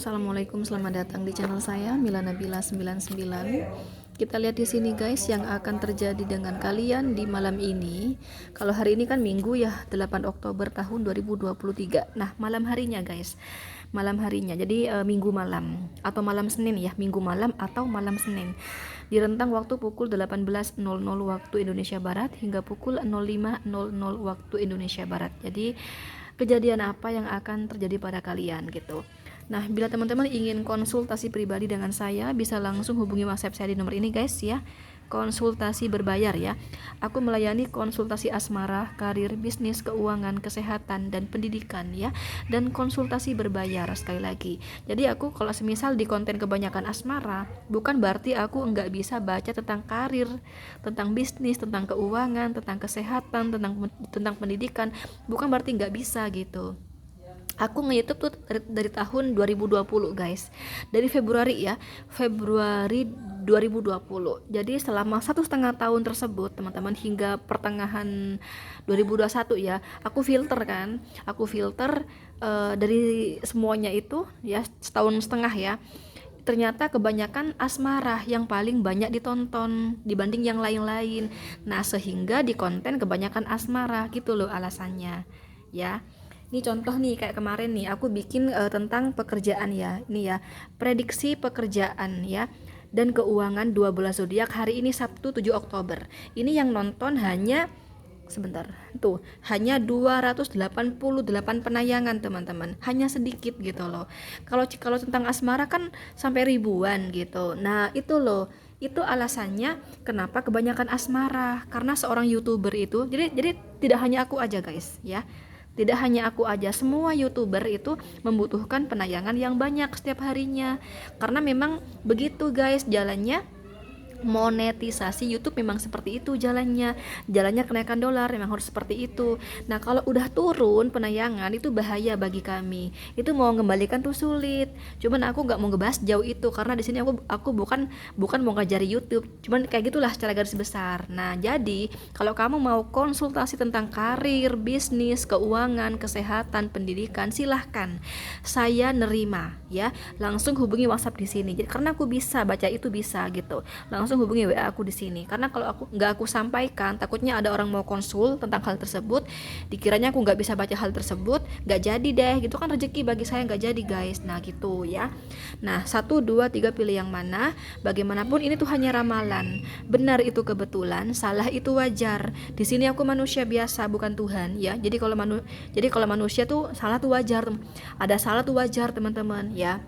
Assalamualaikum, selamat datang di channel saya Mila Nabila 99. Kita lihat di sini guys yang akan terjadi dengan kalian di malam ini. Kalau hari ini kan Minggu ya, 8 Oktober tahun 2023. Nah, malam harinya guys. Malam harinya. Jadi Minggu malam atau malam Senin ya, Minggu malam atau malam Senin. Di rentang waktu pukul 18.00 waktu Indonesia Barat hingga pukul 05.00 waktu Indonesia Barat. Jadi kejadian apa yang akan terjadi pada kalian gitu. Nah, bila teman-teman ingin konsultasi pribadi dengan saya, bisa langsung hubungi WhatsApp saya di nomor ini guys ya. Konsultasi berbayar ya. Aku melayani konsultasi asmara, karir, bisnis, keuangan, kesehatan, dan pendidikan ya. Dan konsultasi berbayar sekali lagi. Jadi aku kalau semisal di konten kebanyakan asmara, bukan berarti aku nggak bisa baca tentang karir, tentang bisnis, tentang keuangan, tentang kesehatan, tentang pendidikan. Bukan berarti nggak bisa gitu. Aku nge-YouTube tuh dari tahun 2020 guys, dari Februari ya, Februari 2020. Jadi selama 1,5 tahun tersebut teman-teman, hingga pertengahan 2021 ya, aku filter dari semuanya itu ya, setahun setengah ya. Ternyata kebanyakan asmara yang paling banyak ditonton dibanding yang lain-lain. Nah, sehingga di konten kebanyakan asmara gitu loh alasannya ya. Ini contoh nih, kayak kemarin nih aku bikin tentang pekerjaan ya. Ini ya, prediksi pekerjaan ya dan keuangan 12 zodiak hari ini Sabtu 7 Oktober. Ini yang nonton hanya hanya 288 penayangan teman-teman. Hanya sedikit gitu loh. Kalau tentang asmara kan sampai ribuan gitu. Nah, itu loh. Itu alasannya kenapa kebanyakan asmara, karena seorang YouTuber itu jadi tidak hanya aku aja guys ya. Tidak hanya aku aja, semua YouTuber itu membutuhkan penayangan yang banyak setiap harinya. Karena memang begitu guys jalannya. Monetisasi YouTube memang seperti itu jalannya kenaikan dolar memang harus seperti itu. Nah, kalau udah turun penayangan itu bahaya bagi kami, itu mau mengembalikan tuh sulit. Cuman aku nggak mau ngebahas jauh itu karena di sini aku bukan mau ngajari YouTube, cuman kayak gitulah secara garis besar. Nah, jadi kalau kamu mau konsultasi tentang karir, bisnis, keuangan, kesehatan, pendidikan, silahkan, saya nerima ya. Langsung hubungi WhatsApp di sini. Jadi karena aku bisa baca itu bisa gitu, langsung hubungi WA aku di sini. Karena kalau aku sampaikan, takutnya ada orang mau konsul tentang hal tersebut, dikiranya aku nggak bisa baca hal tersebut, nggak jadi deh. Gitu kan rezeki bagi saya nggak jadi guys. Nah gitu ya. Nah 1, 2, 3 pilih yang mana. Bagaimanapun ini tuh hanya ramalan. Benar itu kebetulan, salah itu wajar. Di sini aku manusia biasa bukan Tuhan ya. Jadi kalau manusia tuh salah tuh wajar. Ada salah tuh wajar teman-teman ya.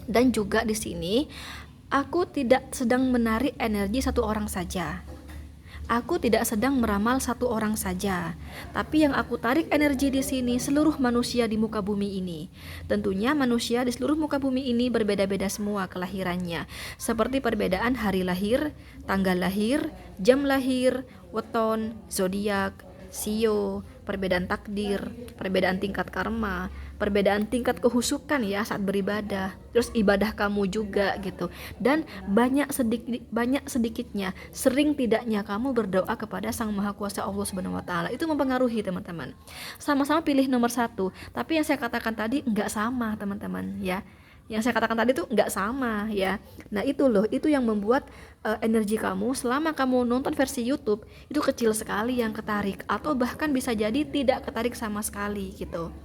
Dan juga di sini aku tidak sedang menarik energi satu orang saja. Aku tidak sedang meramal satu orang saja, tapi yang aku tarik energi di sini seluruh manusia di muka bumi ini. Tentunya manusia di seluruh muka bumi ini berbeda-beda semua kelahirannya, seperti perbedaan hari lahir, tanggal lahir, jam lahir, weton, zodiak, sio, perbedaan takdir, perbedaan tingkat karma, perbedaan tingkat kehusukan ya saat beribadah, terus ibadah kamu juga gitu. Dan banyak sedikitnya, sering tidaknya kamu berdoa kepada Sang Maha Kuasa Allah Subhanahu wa taala. Itu mempengaruhi teman-teman. Sama-sama pilih nomor 1, tapi yang saya katakan tadi enggak sama teman-teman ya. Yang saya katakan tadi tuh nggak sama ya. Nah itu loh, itu yang membuat energi kamu selama kamu nonton versi YouTube itu kecil sekali yang ketarik, atau bahkan bisa jadi tidak ketarik sama sekali gitu.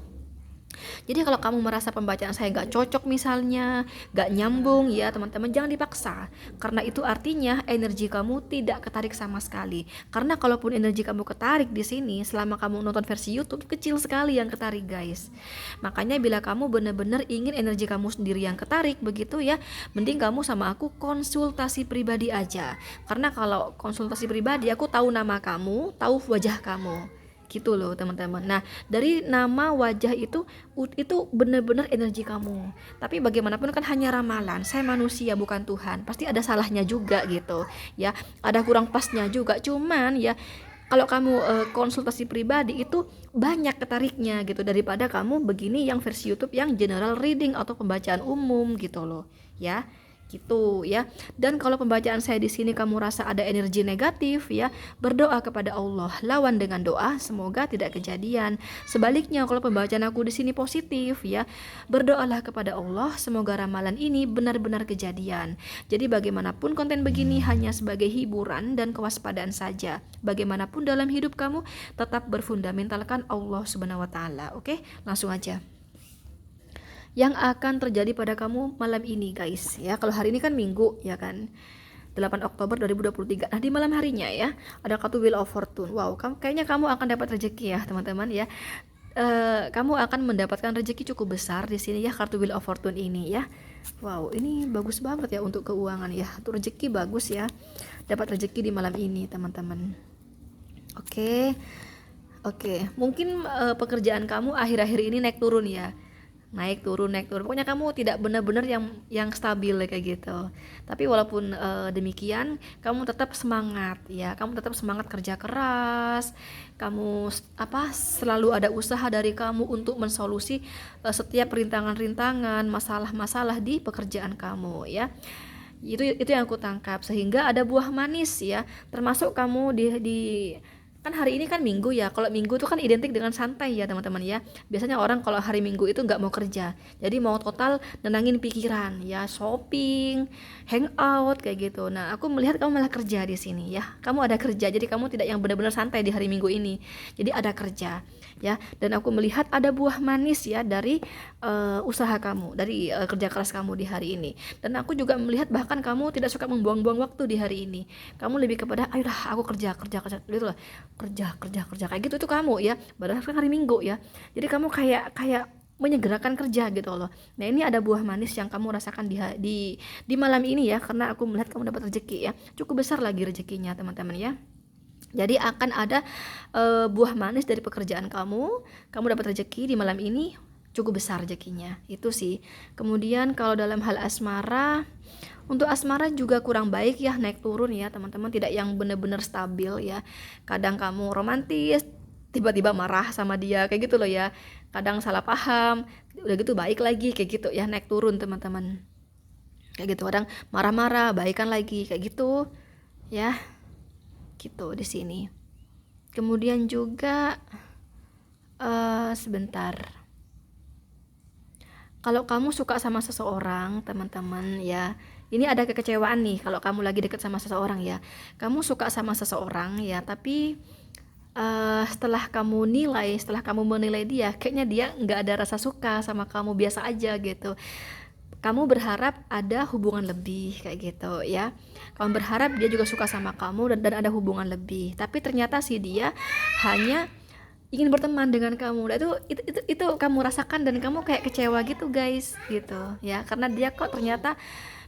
Jadi kalau kamu merasa pembacaan saya nggak cocok misalnya, nggak nyambung ya teman-teman, jangan dipaksa. Karena itu artinya energi kamu tidak ketarik sama sekali. Karena kalaupun energi kamu ketarik di sini, selama kamu nonton versi YouTube, kecil sekali yang ketarik guys. Makanya bila kamu benar-benar ingin energi kamu sendiri yang ketarik begitu ya, mending kamu sama aku konsultasi pribadi aja. Karena kalau konsultasi pribadi, aku tahu nama kamu, tahu wajah kamu gitu loh teman-teman. Nah dari nama wajah itu benar-benar energi kamu. Tapi bagaimanapun kan hanya ramalan, saya manusia bukan Tuhan, pasti ada salahnya juga gitu ya, ada kurang pasnya juga. Cuman ya kalau kamu konsultasi pribadi itu banyak ketariknya gitu, daripada kamu begini yang versi YouTube yang general reading atau pembacaan umum gitu loh ya. gitu ya. Dan kalau pembacaan saya di sini kamu rasa ada energi negatif ya, berdoa kepada Allah, lawan dengan doa, semoga tidak kejadian. Sebaliknya kalau pembacaan aku di sini positif ya, berdoalah kepada Allah, semoga ramalan ini benar-benar kejadian. Jadi bagaimanapun konten begini hanya sebagai hiburan dan kewaspadaan saja. Bagaimanapun dalam hidup kamu tetap berfundamentalkan Allah Subhanahu wa taala. Oke, langsung aja. Yang akan terjadi pada kamu malam ini guys ya. Kalau hari ini kan Minggu ya kan, 8 Oktober 2023. Nah di malam harinya ya ada kartu Wheel of Fortune. Wow, kayaknya kamu akan dapat rezeki ya teman-teman ya. Kamu akan mendapatkan rezeki cukup besar di sini ya, kartu Wheel of Fortune ini ya. Wow, ini bagus banget ya untuk keuangan ya. Untuk rezeki bagus ya. Dapat rezeki di malam ini teman-teman. Oke. Mungkin pekerjaan kamu akhir-akhir ini naik turun ya. Naik turun pokoknya kamu tidak benar-benar yang stabil kayak gitu. Tapi walaupun demikian kamu tetap semangat ya, kamu tetap semangat kerja keras, kamu selalu ada usaha dari kamu untuk mensolusi setiap rintangan-rintangan, masalah-masalah di pekerjaan kamu ya. Itu yang aku tangkap, sehingga ada buah manis ya, termasuk kamu di kan hari ini kan Minggu ya. Kalau Minggu tuh kan identik dengan santai ya teman-teman ya. Biasanya orang kalau hari Minggu itu nggak mau kerja, jadi mau total nenangin pikiran ya, shopping, hangout kayak gitu. Nah aku melihat kamu malah kerja di sini ya, kamu ada kerja, jadi kamu tidak yang benar-benar santai di hari Minggu ini, jadi ada kerja ya. Dan aku melihat ada buah manis ya dari usaha kamu, dari kerja keras kamu di hari ini. Dan aku juga melihat bahkan kamu tidak suka membuang-buang waktu di hari ini, kamu lebih kepada ayolah aku kerja gitu lah, kerja kayak gitu. Itu kamu ya, padahal kan hari Minggu ya, jadi kamu kayak menyegerakan kerja gitu loh. Nah ini ada buah manis yang kamu rasakan di malam ini ya, karena aku melihat kamu dapat rezeki ya, cukup besar lagi rezekinya teman-teman ya. Jadi akan ada buah manis dari pekerjaan kamu dapat rezeki di malam ini, cukup besar rezekinya itu sih. Kemudian kalau dalam hal asmara, untuk asmara juga kurang baik ya, naik turun ya teman-teman, tidak yang benar-benar stabil ya. Kadang kamu romantis, tiba-tiba marah sama dia kayak gitu loh ya. Kadang salah paham, udah gitu baik lagi kayak gitu ya, naik turun teman-teman. Kayak gitu, kadang marah-marah, baikan lagi kayak gitu ya. Gitu di sini. Kemudian juga sebentar. Kalau kamu suka sama seseorang teman-teman ya, ini ada kekecewaan nih kalau kamu lagi deket sama seseorang ya. Kamu suka sama seseorang ya, tapi setelah kamu menilai dia, kayaknya dia nggak ada rasa suka sama kamu, biasa aja gitu. Kamu berharap ada hubungan lebih kayak gitu ya. Kamu berharap dia juga suka sama kamu dan ada hubungan lebih, tapi ternyata sih dia hanya ingin berteman dengan kamu. Nah, itu kamu rasakan dan kamu kayak kecewa gitu guys gitu ya, karena dia kok ternyata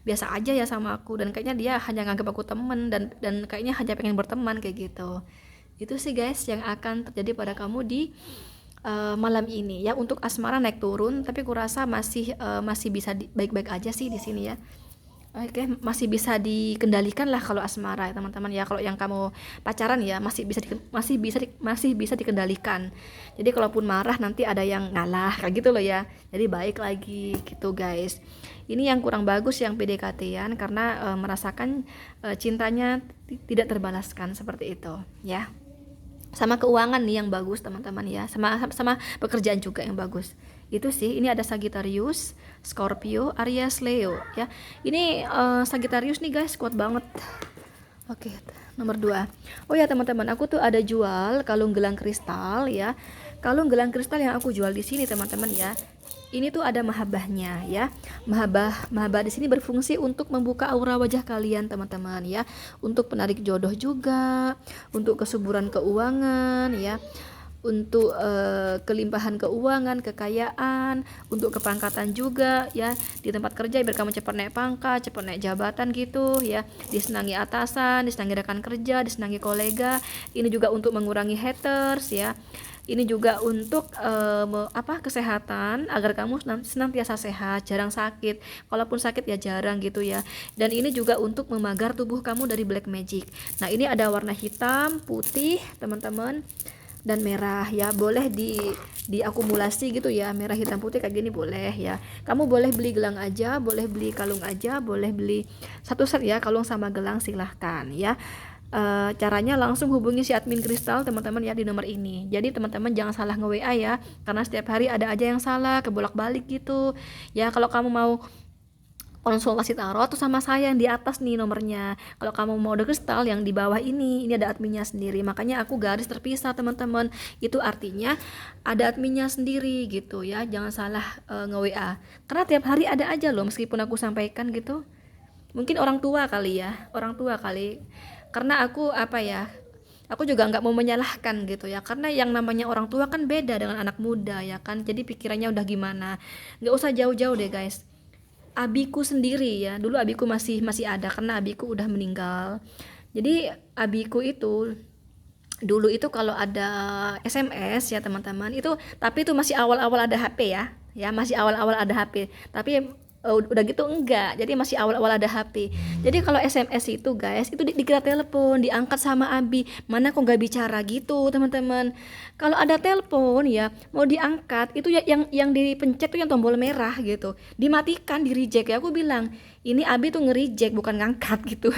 biasa aja ya sama aku, dan kayaknya dia hanya nganggap aku temen dan kayaknya hanya pengen berteman kayak gitu. Itu sih guys yang akan terjadi pada kamu di malam ini ya. Untuk asmara naik turun, tapi kurasa masih bisa baik-baik aja sih di sini ya. Oke, masih bisa dikendalikan lah kalau asmara ya teman-teman ya. Kalau yang kamu pacaran ya masih bisa dikendalikan. Jadi kalaupun marah nanti ada yang ngalah kayak gitu loh ya. Jadi baik lagi gitu guys. Ini yang kurang bagus yang PDKT-an, karena merasakan cintanya tidak terbalaskan seperti itu ya. Sama keuangan nih yang bagus teman-teman ya, sama pekerjaan juga yang bagus. Itu sih. Ini ada Sagittarius, Scorpio, Aries, Leo ya. Ini Sagittarius nih guys, kuat banget. Oke, nomor 2. Oh ya teman-teman, aku tuh ada jual kalung gelang kristal ya. Kalung gelang kristal yang aku jual di sini teman-teman ya. Ini tuh ada mahabahnya ya. Mahabah di sini berfungsi untuk membuka aura wajah kalian teman-teman ya. Untuk penarik jodoh juga, untuk kesuburan keuangan ya, untuk kelimpahan keuangan, kekayaan, untuk kepangkatan juga ya. Di tempat kerja biar kamu cepat naik pangkat, cepat naik jabatan gitu ya. Disenangi atasan, disenangi rekan kerja, disenangi kolega. Ini juga untuk mengurangi haters ya. Ini juga untuk kesehatan, agar kamu senantiasa sehat, jarang sakit. Kalaupun sakit ya jarang gitu ya. Dan ini juga untuk memagar tubuh kamu dari black magic. Nah ini ada warna hitam, putih teman-teman. dan merah ya, boleh diakumulasi gitu ya, merah hitam putih kayak gini boleh ya. Kamu boleh beli gelang aja, boleh beli kalung aja, boleh beli satu set ya, kalung sama gelang silahkan ya. Caranya langsung hubungi si admin Kristal teman-teman ya di nomor ini. Jadi teman-teman jangan salah nge-WA ya, karena setiap hari ada aja yang salah, kebolak-balik gitu ya. Kalau kamu mau konsultasi tarot tuh sama saya yang di atas nih nomornya. Kalau kamu mau The Kristal yang di bawah ini ada adminnya sendiri. Makanya aku garis terpisah teman-teman. Itu artinya ada adminnya sendiri gitu ya. Jangan salah nge-WA. Karena tiap hari ada aja loh meskipun aku sampaikan gitu. Mungkin orang tua kali ya, orang tua kali. Karena aku apa ya? Aku juga nggak mau menyalahkan gitu ya, karena yang namanya orang tua kan beda dengan anak muda ya kan, jadi pikirannya udah gimana. Nggak usah jauh-jauh deh guys, abiku sendiri ya, dulu abiku masih masih ada karena abiku udah meninggal. Jadi abiku itu dulu itu kalau ada SMS ya teman-teman itu, tapi itu masih awal-awal ada HP ya masih awal-awal ada HP, tapi udah gitu enggak, jadi masih awal-awal ada HP. Jadi kalau SMS itu guys, itu dikira telepon, diangkat sama Abi, mana kok nggak bicara gitu teman-teman. Kalau ada telepon ya mau diangkat itu ya, yang dipencet tuh yang tombol merah gitu, dimatikan, di reject ya. Aku bilang ini Abi tuh nge-reject bukan ngangkat gitu.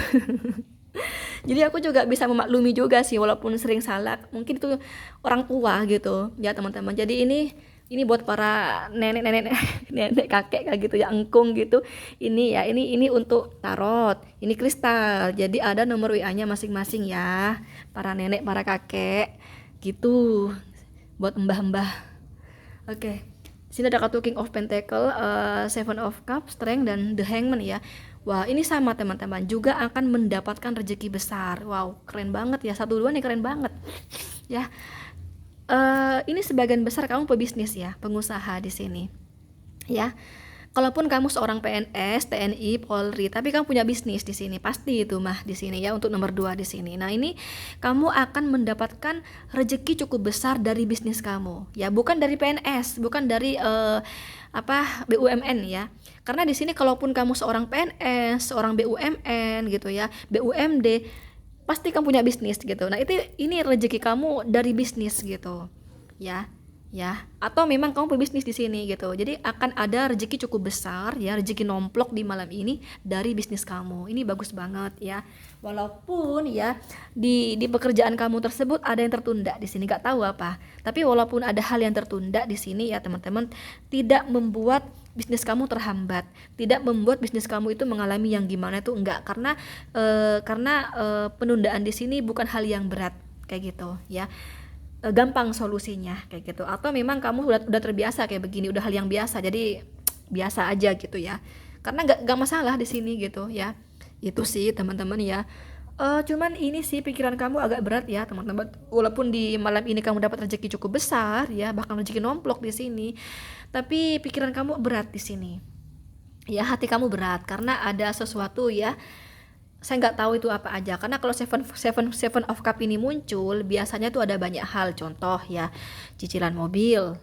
Jadi aku juga bisa memaklumi juga sih walaupun sering salah, mungkin itu orang tua gitu ya teman-teman. Jadi ini buat para nenek-nenek nenek kakek kayak gitu ya, engkung gitu. Ini ya, ini untuk tarot, ini kristal. Jadi ada nomor WA-nya masing-masing ya, para nenek para kakek gitu, buat mbah-mbah. Oke, sini ada kartu King of Pentacle, Seven of Cups, Strength, dan The Hangman ya. Wah, ini sama teman-teman, juga akan mendapatkan rezeki besar. Wow, keren banget ya, satu dua nih keren banget ya. Ini sebagian besar kamu pebisnis ya, pengusaha di sini ya. Kalaupun kamu seorang PNS, TNI, Polri, tapi kamu punya bisnis di sini, pasti itu mah di sini ya, untuk nomor 2 di sini. Nah, ini kamu akan mendapatkan rezeki cukup besar dari bisnis kamu ya, bukan dari PNS, bukan dari BUMN ya. Karena di sini kalaupun kamu seorang PNS, seorang BUMN gitu ya, BUMD, pasti kamu punya bisnis gitu. Nah, ini rezeki kamu dari bisnis gitu. Ya. Ya, atau memang kamu pebisnis di sini gitu. Jadi akan ada rezeki cukup besar ya, rezeki nomplok di malam ini dari bisnis kamu. Ini bagus banget ya. Walaupun ya di pekerjaan kamu tersebut ada yang tertunda di sini, nggak tahu apa. Tapi walaupun ada hal yang tertunda di sini ya teman-teman, tidak membuat bisnis kamu terhambat, tidak membuat bisnis kamu itu mengalami yang gimana itu, enggak. Karena penundaan di sini bukan hal yang berat kayak gitu ya. Gampang solusinya kayak gitu, atau memang kamu udah terbiasa kayak begini, udah hal yang biasa, jadi biasa aja gitu ya, karena nggak masalah di sini gitu ya. Itu sih teman-teman ya. Cuman ini sih pikiran kamu agak berat ya teman-teman, walaupun di malam ini kamu dapat rezeki cukup besar ya, bahkan rezeki nomplok di sini, tapi pikiran kamu berat di sini ya, hati kamu berat karena ada sesuatu ya. Saya nggak tahu itu apa aja, karena kalau seven of cup ini muncul biasanya tuh ada banyak hal. Contoh ya, cicilan mobil,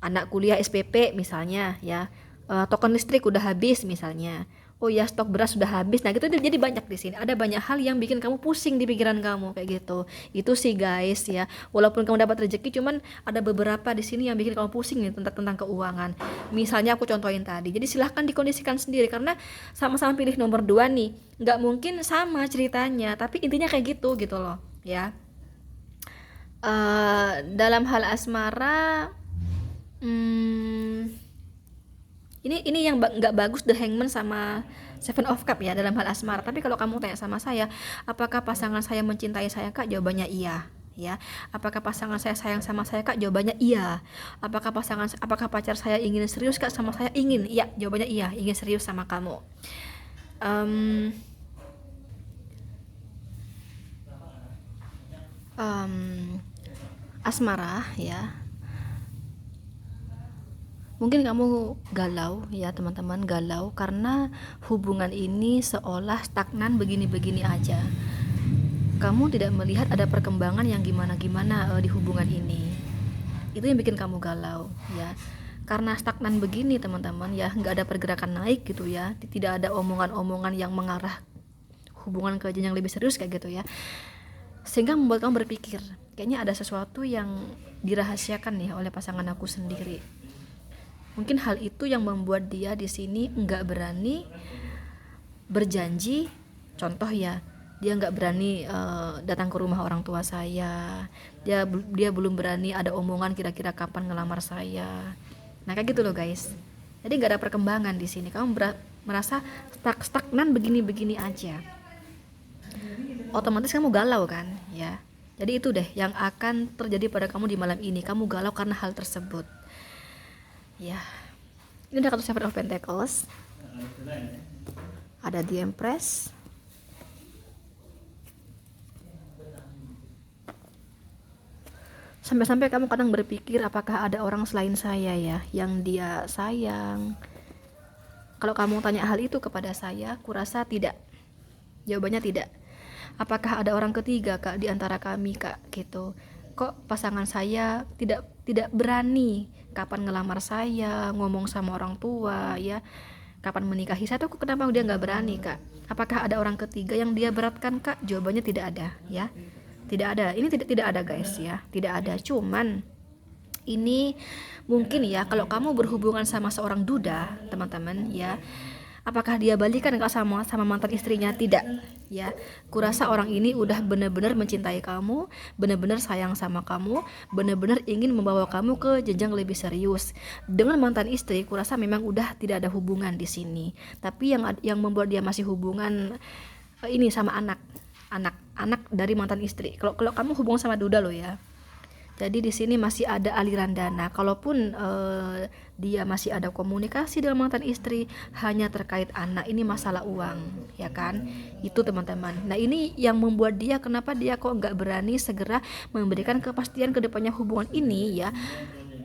anak kuliah SPP misalnya ya, token listrik udah habis misalnya, oh ya stok beras sudah habis. Nah gitu, jadi banyak di sini, ada banyak hal yang bikin kamu pusing di pikiran kamu kayak gitu. Itu sih guys ya, walaupun kamu dapat rezeki, cuman ada beberapa di sini yang bikin kamu pusing nih tentang keuangan. Misalnya aku contohin tadi, jadi silahkan dikondisikan sendiri, karena sama-sama pilih nomor 2 nih, nggak mungkin sama ceritanya, tapi intinya kayak gitu gitu loh ya. Dalam hal asmara, ini yang nggak bagus The Hangman sama Seven of Cup ya dalam hal asmara. Tapi kalau kamu tanya sama saya, apakah pasangan saya mencintai saya kak, jawabannya iya ya. Apakah pasangan saya sayang sama saya kak, jawabannya iya. Apakah pacar saya ingin serius kak sama saya, ingin, iya, jawabannya iya, ingin serius sama kamu. Asmara ya, mungkin kamu galau ya teman-teman, galau karena hubungan ini seolah stagnan begini-begini aja. Kamu tidak melihat ada perkembangan yang gimana-gimana di hubungan ini. Itu yang bikin kamu galau ya. Karena stagnan begini teman-teman ya, nggak ada pergerakan naik gitu ya, tidak ada omongan-omongan yang mengarah hubungan ke jenjang lebih serius kayak gitu ya. sehingga membuat kamu berpikir kayaknya ada sesuatu yang dirahasiakan nih oleh pasangan aku sendiri. Mungkin hal itu yang membuat dia di sini nggak berani berjanji. Contoh ya, dia nggak berani datang ke rumah orang tua saya. Dia belum berani ada omongan kira-kira kapan ngelamar saya. Nah kayak gitu loh guys. Jadi nggak ada perkembangan di sini. Kamu merasa stagnan begini-begini aja. Otomatis kamu galau kan, ya. Jadi itu deh yang akan terjadi pada kamu di malam ini. Kamu galau karena hal tersebut. Ya, ini udah kartu Seven of Pentacles. Ada The Empress. Sampai-sampai kamu kadang berpikir apakah ada orang selain saya ya yang dia sayang. Kalau kamu tanya hal itu kepada saya, kurasa tidak. Jawabannya tidak. Apakah ada orang ketiga kak di antara kami kak gitu? Kok pasangan saya tidak berani kapan ngelamar saya, ngomong sama orang tua ya, kapan menikahi saya tuh kenapa dia nggak berani kak? Apakah ada orang ketiga yang dia beratkan kak? Jawabannya tidak ada ya, tidak ada. Ini tidak ada guys ya, tidak ada. Cuman ini mungkin ya kalau kamu berhubungan sama seorang duda teman-teman ya, apakah dia balikan sama mantan istrinya? Tidak ya. Kurasa orang ini udah benar-benar mencintai kamu, benar-benar sayang sama kamu, benar-benar ingin membawa kamu ke jenjang lebih serius. Dengan mantan istri kurasa memang udah tidak ada hubungan di sini. Tapi yang membuat dia masih hubungan ini sama anak dari mantan istri. Kalau kamu hubungan sama duda loh ya. Jadi di sini masih ada aliran dana. Kalaupun dia masih ada komunikasi dengan mantan istri, hanya terkait anak, ini masalah uang, ya kan? Itu teman-teman. Nah ini yang membuat dia, kenapa dia kok nggak berani segera memberikan kepastian ke depannya hubungan ini ya?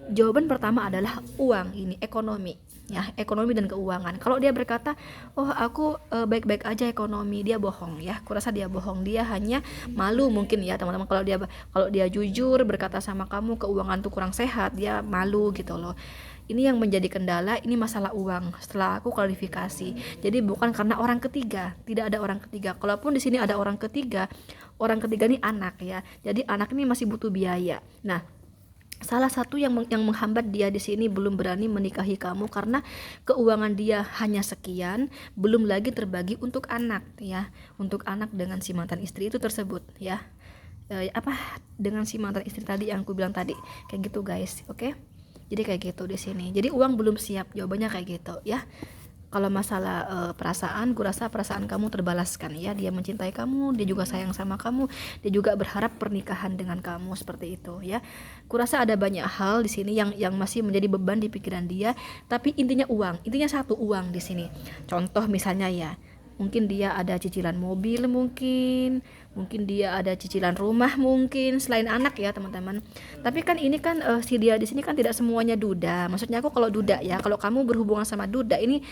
Jawaban pertama adalah uang ini, ekonomi. Ya, ekonomi dan keuangan. Kalau dia berkata, oh aku baik-baik aja ekonomi, dia bohong ya. Kurasa dia bohong, dia hanya malu mungkin ya teman-teman. Kalau dia jujur berkata sama kamu keuangan tuh kurang sehat, dia malu gitu loh. Ini yang menjadi kendala, ini masalah uang. Setelah aku klarifikasi, jadi bukan karena orang ketiga, tidak ada orang ketiga. Kalaupun di sini ada orang ketiga ini anak ya. Jadi anak ini masih butuh biaya. Nah, salah satu yang menghambat dia di sini belum berani menikahi kamu karena keuangan dia hanya sekian, belum lagi terbagi untuk anak ya, untuk anak dengan si mantan istri itu tersebut ya. Dengan si mantan istri tadi yang aku bilang tadi, kayak gitu guys, oke? Jadi kayak gitu di sini. Jadi uang belum siap, jawabannya kayak gitu ya. Kalau masalah perasaan, gue rasa perasaan kamu terbalaskan ya. Dia mencintai kamu, dia juga sayang sama kamu, dia juga berharap pernikahan dengan kamu seperti itu ya. Kurasa ada banyak hal di sini yang masih menjadi beban di pikiran dia, tapi intinya uang, intinya satu uang di sini. Contoh misalnya ya, mungkin dia ada cicilan mobil, mungkin dia ada cicilan rumah, mungkin selain anak ya teman-teman. Tapi kan ini kan si dia di sini kan tidak semuanya duda. Maksudnya aku kalau duda ya, kalau kamu berhubungan sama duda ini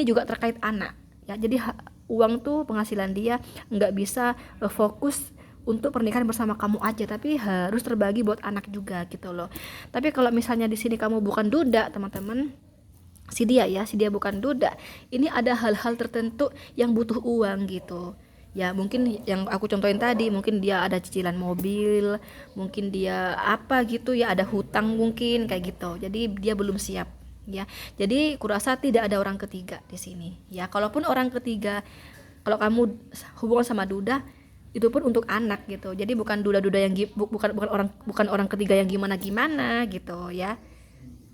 juga terkait anak ya. Jadi uang tuh penghasilan dia nggak bisa fokus untuk pernikahan bersama kamu aja, tapi harus terbagi buat anak juga gitu loh. Tapi kalau misalnya di sini kamu bukan duda teman-teman, si dia bukan duda, ini ada hal-hal tertentu yang butuh uang gitu ya. Mungkin yang aku contohin tadi, mungkin dia ada cicilan mobil, mungkin dia apa gitu ya, ada hutang mungkin kayak gitu. Jadi dia belum siap ya. Jadi kurasa tidak ada orang ketiga di sini ya. Kalaupun orang ketiga, kalau kamu hubungan sama duda, itu pun untuk anak gitu. Jadi bukan duda-duda yang bukan orang ketiga yang gimana-gimana gitu ya.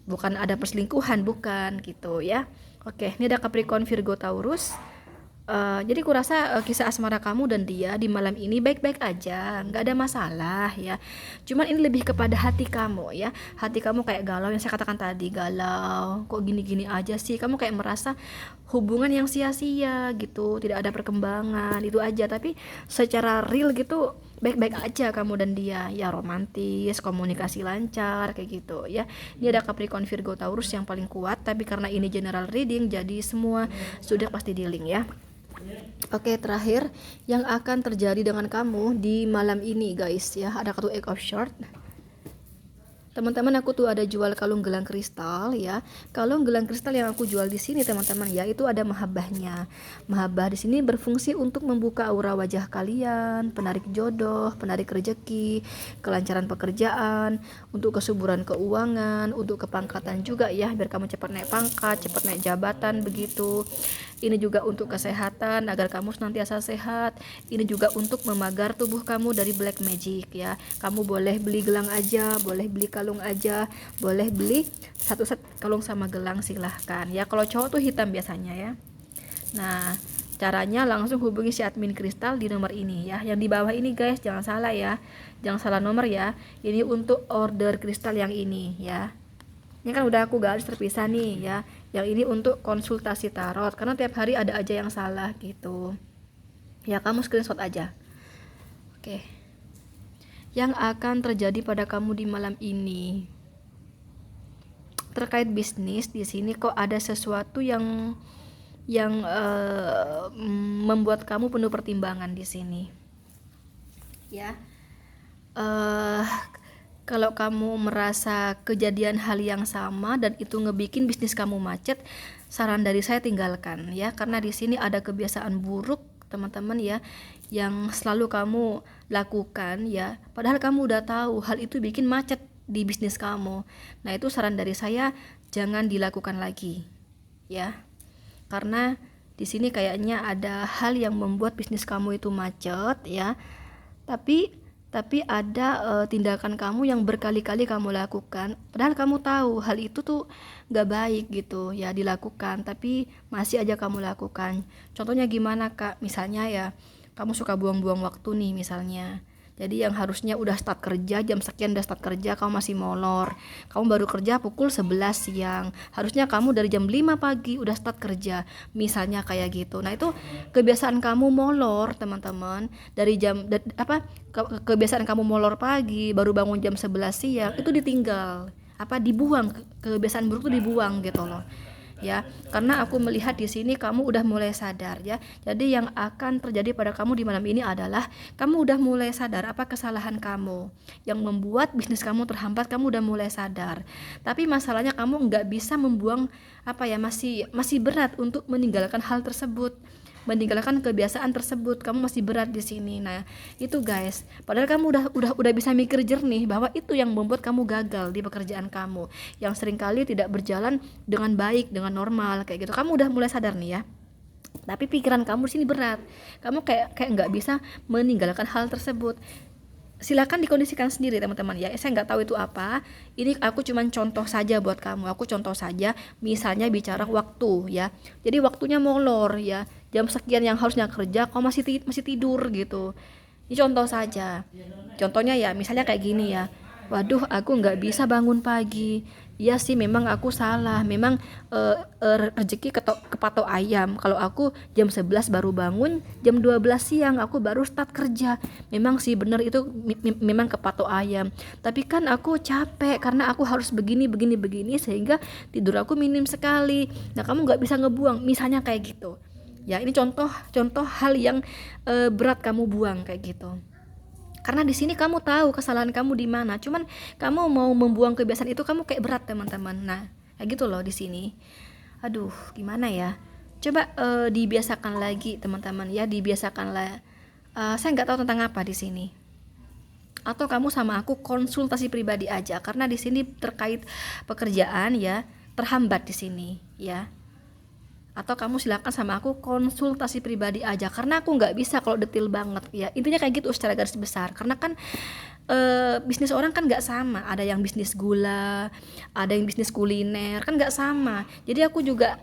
Bukan ada perselingkuhan, bukan gitu ya. Oke, ini ada Capricorn, Virgo, Taurus. Jadi kurasa kisah asmara kamu dan dia di malam ini baik-baik aja, nggak ada masalah ya. Cuman ini lebih kepada hati kamu ya. Hati kamu kayak galau, yang saya katakan tadi, galau. Kok gini-gini aja sih? Kamu kayak merasa hubungan yang sia-sia gitu, tidak ada perkembangan, itu aja. Tapi secara real gitu baik-baik aja kamu dan dia ya, romantis, komunikasi lancar kayak gitu ya. Ini ada Capricorn, Virgo, Taurus yang paling kuat, tapi karena ini general reading jadi semua sudah pasti dealing ya. Oke, terakhir yang akan terjadi dengan kamu di malam ini guys ya, ada kartu Eight of Swords. Teman-teman, aku tuh ada jual kalung gelang kristal ya. Kalung gelang kristal yang aku jual di sini teman-teman ya, itu ada mahabbahnya. Mahabbah di sini berfungsi untuk membuka aura wajah kalian, penarik jodoh, penarik rezeki, kelancaran pekerjaan, untuk kesuburan keuangan, untuk kepangkatan juga ya, biar kamu cepat naik pangkat, cepat naik jabatan begitu. Ini juga untuk kesehatan agar kamu senantiasa sehat. Ini juga untuk memagar tubuh kamu dari black magic ya. Kamu boleh beli gelang aja, boleh beli kalung aja, boleh beli satu set kalung sama gelang, silahkan ya. Kalau cowok tuh hitam biasanya ya. Nah, caranya langsung hubungi si admin kristal di nomor ini ya, yang di bawah ini guys, jangan salah ya, jangan salah nomor ya. Ini untuk order kristal yang ini ya. Ini kan udah aku garis terpisah nih ya. Yang ini untuk konsultasi tarot, karena tiap hari ada aja yang salah gitu ya. Kamu screenshot aja. Oke, yang akan terjadi pada kamu di malam ini terkait bisnis, di sini kok ada sesuatu yang membuat kamu penuh pertimbangan di sini ya. Kalau kamu merasa kejadian hal yang sama dan itu ngebikin bisnis kamu macet, saran dari saya tinggalkan ya, karena di sini ada kebiasaan buruk teman-teman ya, yang selalu kamu lakukan ya, padahal kamu udah tahu hal itu bikin macet di bisnis kamu. Nah, itu saran dari saya, jangan dilakukan lagi ya, karena di sini kayaknya ada hal yang membuat bisnis kamu itu macet ya. Tapi ada tindakan kamu yang berkali-kali kamu lakukan, padahal kamu tahu hal itu tuh gak baik gitu ya dilakukan, tapi masih aja kamu lakukan. Contohnya gimana kak? Misalnya ya, kamu suka buang-buang waktu nih misalnya. Jadi yang harusnya udah start kerja jam sekian, udah start kerja, kamu masih molor. Kamu baru kerja pukul 11 siang. Harusnya kamu dari jam 5 pagi udah start kerja. Misalnya kayak gitu. Nah, itu kebiasaan kamu molor, teman-teman. Dari kebiasaan kamu molor pagi, baru bangun jam 11 siang, itu ditinggal. Dibuang, kebiasaan buruk itu dibuang gitu loh. Ya, karena aku melihat di sini kamu udah mulai sadar ya. Jadi yang akan terjadi pada kamu di malam ini adalah kamu udah mulai sadar apa kesalahan kamu yang membuat bisnis kamu terhambat. Kamu udah mulai sadar. Tapi masalahnya kamu nggak bisa membuang masih berat untuk meninggalkan hal tersebut, meninggalkan kebiasaan tersebut. Kamu masih berat di sini. Nah, itu guys. Padahal kamu udah bisa mikir jernih bahwa itu yang membuat kamu gagal di pekerjaan kamu, yang seringkali tidak berjalan dengan baik, dengan normal kayak gitu. Kamu udah mulai sadar nih ya. Tapi pikiran kamu di sini berat. Kamu kayak nggak bisa meninggalkan hal tersebut. Silakan dikondisikan sendiri teman-teman ya. Saya nggak tahu itu apa. Ini aku cuman contoh saja buat kamu. Aku contoh saja. Misalnya bicara waktu ya. Jadi waktunya molor ya. Jam sekian yang harusnya kerja, kau masih tidur gitu. Ini contoh saja. Contohnya ya, misalnya kayak gini ya. Waduh, aku nggak bisa bangun pagi. Iya sih, memang aku salah. Memang rezeki kepatok ayam. Kalau aku jam 11 baru bangun, jam 12 siang aku baru start kerja. Memang sih bener itu, memang kepatok ayam. Tapi kan aku capek karena aku harus begini sehingga tidur aku minim sekali. Nah, kamu nggak bisa ngebuang. Misalnya kayak gitu. Ya, ini contoh hal yang berat kamu buang kayak gitu. Karena di sini kamu tahu kesalahan kamu di mana, cuman kamu mau membuang kebiasaan itu, kamu kayak berat teman-teman. Nah, kayak gitu loh di sini. Aduh, gimana ya? Coba dibiasakan lagi teman-teman ya, dibiasakanlah. Saya nggak tahu tentang apa di sini. Atau kamu sama aku konsultasi pribadi aja, karena di sini terkait pekerjaan ya, terhambat di sini ya. Atau kamu silakan sama aku konsultasi pribadi aja, karena aku nggak bisa kalau detail banget ya. Intinya kayak gitu secara garis besar, karena kan bisnis orang kan nggak sama. Ada yang bisnis gula, ada yang bisnis kuliner, kan nggak sama. Jadi aku juga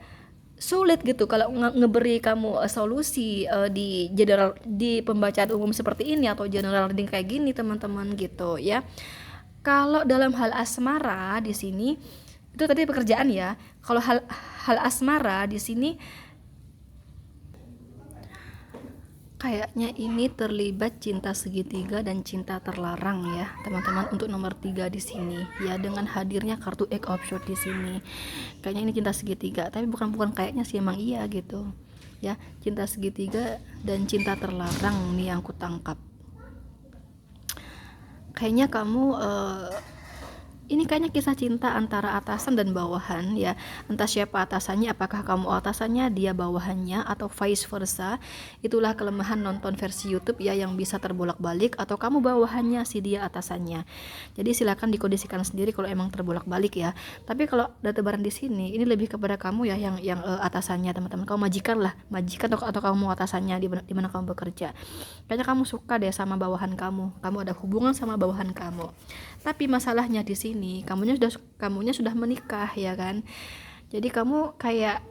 sulit gitu kalau ngeberi kamu solusi di pembacaan umum seperti ini atau general reading kayak gini teman-teman gitu ya. Kalau dalam hal asmara di sini, itu tadi pekerjaan ya. Kalau hal asmara di sini kayaknya ini terlibat cinta segitiga dan cinta terlarang ya teman-teman, untuk nomor 3 di sini ya, dengan hadirnya kartu Eight of Swords di sini. Kayaknya ini cinta segitiga, tapi bukan kayaknya sih, emang iya gitu ya. Cinta segitiga dan cinta terlarang nih yang aku tangkap. Kayaknya kamu ini kayaknya kisah cinta antara atasan dan bawahan ya. Entah siapa atasannya, apakah kamu atasannya, dia bawahannya, atau vice versa. Itulah kelemahan nonton versi YouTube ya, yang bisa terbolak-balik, atau kamu bawahannya, si dia atasannya. Jadi silakan dikondisikan sendiri kalau emang terbolak-balik ya. Tapi kalau ada tebaran di sini, ini lebih kepada kamu ya, yang atasannya teman-teman. Kamu majikan lah, majikan atau kamu atasannya di mana kamu bekerja. Kayaknya kamu suka deh sama bawahan kamu ada hubungan sama bawahan kamu. Tapi masalahnya di sini, kamunya sudah menikah ya kan. Jadi kamu kayak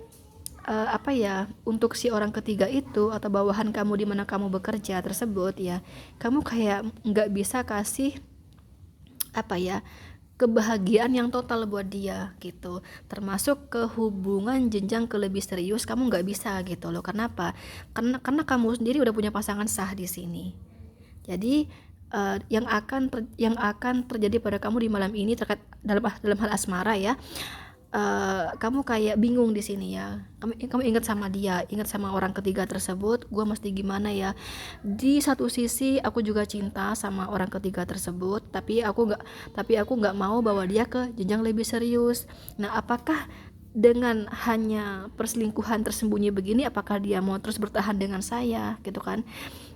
apa ya, untuk si orang ketiga itu atau bawahan kamu di mana kamu bekerja tersebut ya, kamu kayak nggak bisa kasih apa ya, kebahagiaan yang total buat dia gitu, termasuk ke hubungan jenjang ke lebih serius kamu nggak bisa gitu loh. Kenapa? Karena kamu sendiri udah punya pasangan sah di sini. Jadi yang akan terjadi pada kamu di malam ini terkait dalam hal asmara ya, kamu kayak bingung di sini ya. Kamu ingat sama dia, ingat sama orang ketiga tersebut. Gue mesti gimana ya? Di satu sisi aku juga cinta sama orang ketiga tersebut, tapi aku nggak mau bawa dia ke jenjang lebih serius. Nah, apakah dengan hanya perselingkuhan tersembunyi begini, apakah dia mau terus bertahan dengan saya gitu kan?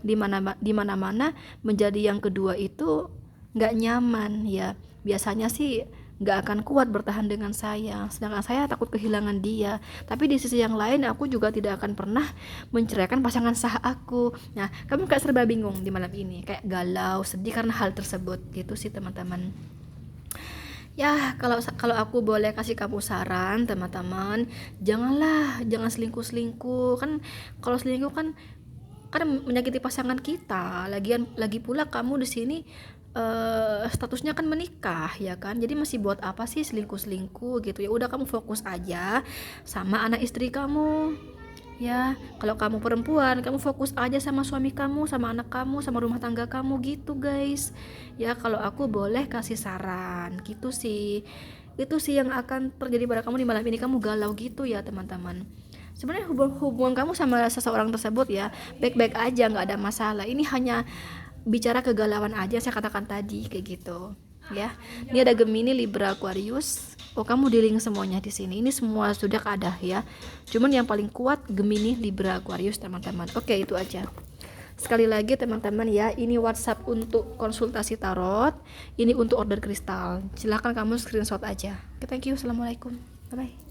Di mana menjadi yang kedua itu nggak nyaman ya. Biasanya sih nggak akan kuat bertahan dengan saya, sedangkan saya takut kehilangan dia. Tapi di sisi yang lain aku juga tidak akan pernah menceraikan pasangan sah aku. Nah, kamu kayak serba bingung di malam ini, kayak galau, sedih karena hal tersebut gitu sih teman-teman. Ya, kalau aku boleh kasih kamu saran, teman-teman, jangan selingkuh kan. Kalau selingkuh kan menyakiti pasangan kita. Lagi pula kamu di sini statusnya kan menikah ya kan. Jadi masih buat apa sih selingkuh gitu. Ya udah, kamu fokus aja sama anak istri kamu. Ya, kalau kamu perempuan, kamu fokus aja sama suami kamu, sama anak kamu, sama rumah tangga kamu gitu guys. Ya, kalau aku boleh kasih saran gitu sih. Itu sih yang akan terjadi pada kamu di malam ini. Kamu galau gitu ya teman-teman. Sebenarnya hubungan kamu sama seseorang tersebut ya baik-baik aja, nggak ada masalah. Ini hanya bicara kegalauan aja, saya katakan tadi kayak gitu ya. Ini ada Gemini, Libra, Aquarius. Oh, kamu dealing semuanya di sini. Ini semua sudah ada ya. Cuman yang paling kuat Gemini, Libra, Aquarius teman-teman. Oke, itu aja. Sekali lagi teman-teman ya, ini WhatsApp untuk konsultasi tarot, ini untuk order kristal. Silahkan kamu screenshot aja. Oke, thank you. Assalamualaikum. Bye bye.